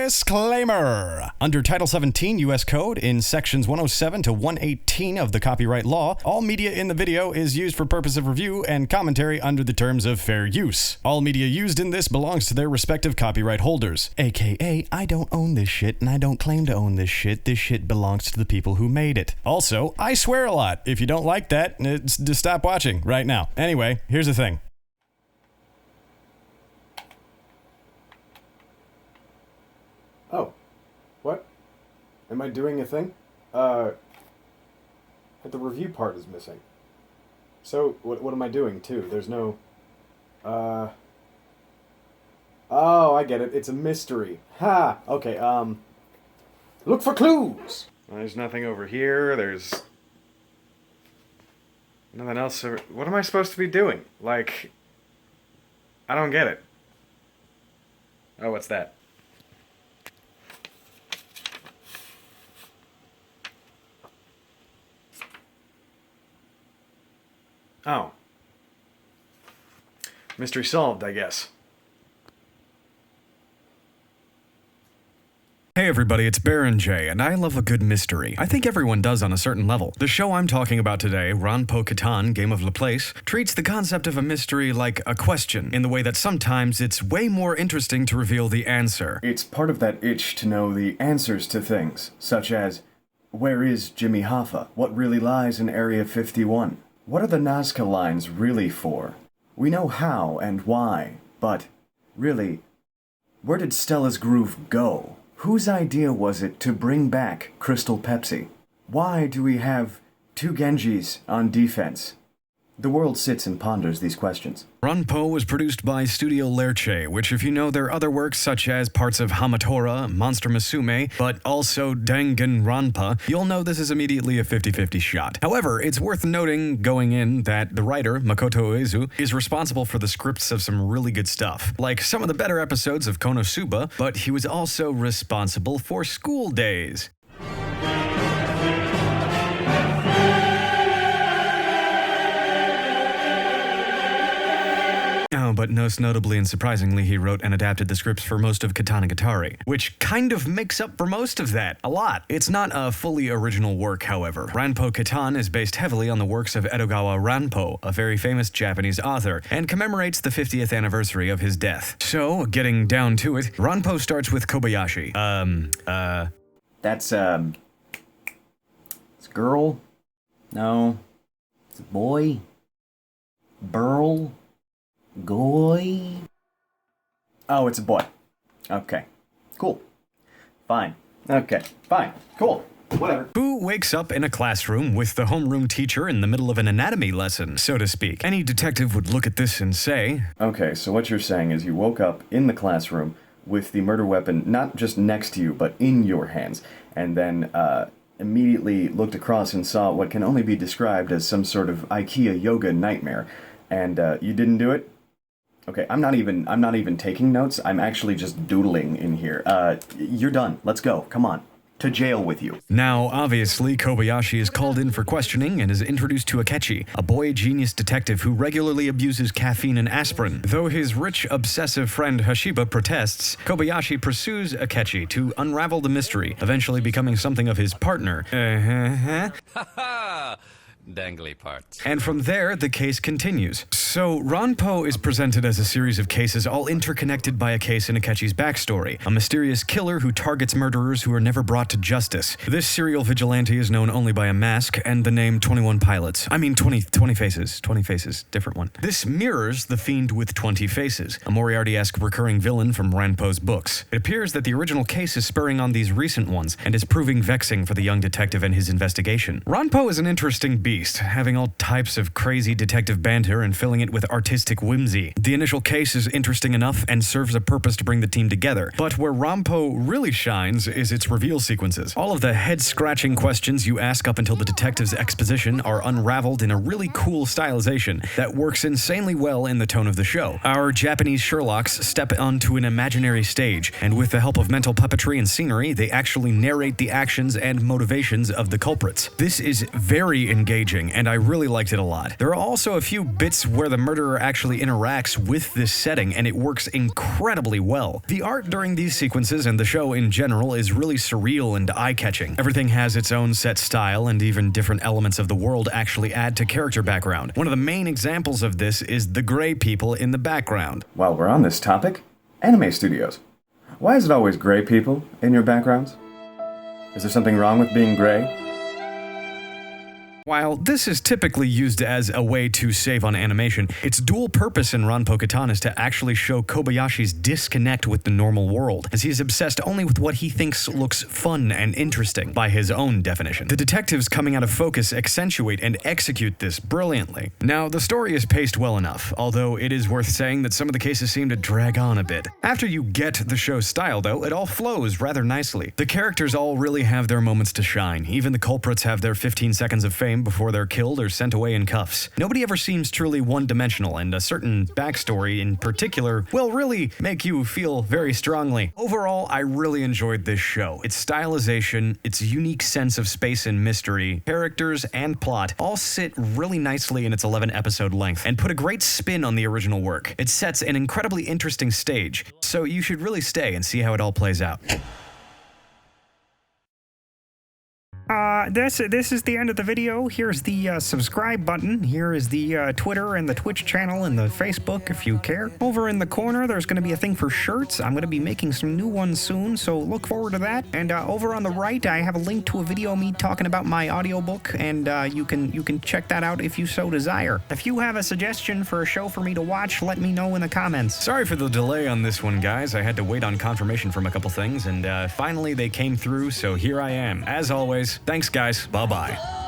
Disclaimer! Under Title 17 U.S. Code, in Sections 107 to 118 of the Copyright Law, all media in the video is used for purpose of review and commentary under the terms of fair use. All media used in this belongs to their respective copyright holders. AKA, I don't own this shit and I don't claim to own this shit. This shit belongs to the people who made it. Also, I swear a lot. If you don't like that, just stop watching right now. Anyway, here's the thing. Oh. What? Am I doing a thing? The review part is missing. So, what am I doing, too? There's no... Oh, I get it. It's a mystery. Ha! Okay, look for clues! There's nothing over here. There's... nothing else over... What am I supposed to be doing? Like... I don't get it. Oh, what's that? Oh. Mystery solved, I guess. Hey everybody, it's BaronJ, and I love a good mystery. I think everyone does on a certain level. The show I'm talking about today, Ranpo Kitan, Game of Laplace, treats the concept of a mystery like a question, in the way that sometimes it's way more interesting to reveal the answer. It's part of that itch to know the answers to things, such as, where is Jimmy Hoffa? What really lies in Area 51? What are the Nazca lines really for? We know how and why, but, really, where did Stella's groove go? Whose idea was it to bring back Crystal Pepsi? Why do we have two Genjis on defense? The world sits and ponders these questions. Ranpo was produced by Studio Lerche, which if you know their other works such as parts of Hamatora, Monster Musume, but also Danganronpa, you'll know this is immediately a 50-50 shot. However, it's worth noting going in that the writer, Makoto Uezu, is responsible for the scripts of some really good stuff, like some of the better episodes of Konosuba, but he was also responsible for School Days. But most notably and surprisingly, he wrote and adapted the scripts for most of Katanagatari, which kind of makes up for most of that, a lot. It's not a fully original work, however. Ranpo Kitan is based heavily on the works of Edogawa Ranpo, a very famous Japanese author, and commemorates the 50th anniversary of his death. So, getting down to it, Ranpo starts with Kobayashi. It's a girl? No. It's a boy? Burl? Goy? Oh, it's a boy. Okay. Cool. Fine. Okay. Fine. Cool. Whatever. Who wakes up in a classroom with the homeroom teacher in the middle of an anatomy lesson, so to speak. Any detective would look at this and say... Okay, so what you're saying is you woke up in the classroom with the murder weapon not just next to you, but in your hands, and then, immediately looked across and saw what can only be described as some sort of IKEA yoga nightmare. And, you didn't do it? Okay, I'm not even taking notes. I'm actually just doodling in here. You're done. Let's go. Come on. To jail with you. Now, obviously, Kobayashi is called in for questioning and is introduced to Akechi, a boy genius detective who regularly abuses caffeine and aspirin. Though his rich, obsessive friend Hashiba protests, Kobayashi pursues Akechi to unravel the mystery, eventually becoming something of his partner. Dangly parts. And from there, the case continues. So, Ranpo is presented as a series of cases all interconnected by a case in Akechi's backstory, a mysterious killer who targets murderers who are never brought to justice. This serial vigilante is known only by a mask and the name 21 Pilots. I mean 20 faces. 20 faces. Different one. This mirrors the Fiend with 20 Faces, a Moriarty-esque recurring villain from Ranpo's books. It appears that the original case is spurring on these recent ones and is proving vexing for the young detective and his investigation. Ranpo is an interesting beast, having all types of crazy detective banter and filling it with artistic whimsy. The initial case is interesting enough and serves a purpose to bring the team together, but where Ranpo really shines is its reveal sequences. All of the head-scratching questions you ask up until the detective's exposition are unraveled in a really cool stylization that works insanely well in the tone of the show. Our Japanese Sherlocks step onto an imaginary stage, and with the help of mental puppetry and scenery, they actually narrate the actions and motivations of the culprits. This is very engaging engaging, and I really liked it a lot. There are also a few bits where the murderer actually interacts with this setting, and it works incredibly well. The art during these sequences and the show in general is really surreal and eye-catching. Everything has its own set style, and even different elements of the world actually add to character background. One of the main examples of this is the gray people in the background. While we're on this topic, anime studios. Why is it always gray people in your backgrounds? Is there something wrong with being gray? While this is typically used as a way to save on animation, its dual purpose in Ranpo Kitan is to actually show Kobayashi's disconnect with the normal world, as he is obsessed only with what he thinks looks fun and interesting, by his own definition. The detectives coming out of focus accentuate and execute this brilliantly. Now, the story is paced well enough, although it is worth saying that some of the cases seem to drag on a bit. After you get the show's style, though, it all flows rather nicely. The characters all really have their moments to shine. Even the culprits have their 15 seconds of fame before they're killed or sent away in cuffs. Nobody ever seems truly one-dimensional, and a certain backstory in particular will really make you feel very strongly. Overall, I really enjoyed this show. Its stylization, its unique sense of space and mystery, characters, and plot all sit really nicely in its 11-episode length and put a great spin on the original work. It sets an incredibly interesting stage, so you should really stay and see how it all plays out. This is the end of the video. Here's the subscribe button. Here is the Twitter and the Twitch channel and the Facebook if you care. Over in the corner, there's going to be a thing for shirts. I'm going to be making some new ones soon, so look forward to that. And over on the right, I have a link to a video of me talking about my audiobook, and you can check that out if you so desire. If you have a suggestion for a show for me to watch, let me know in the comments. Sorry for the delay on this one, guys. I had to wait on confirmation from a couple things, and finally they came through, so here I am. As always, thanks guys. Bye-bye.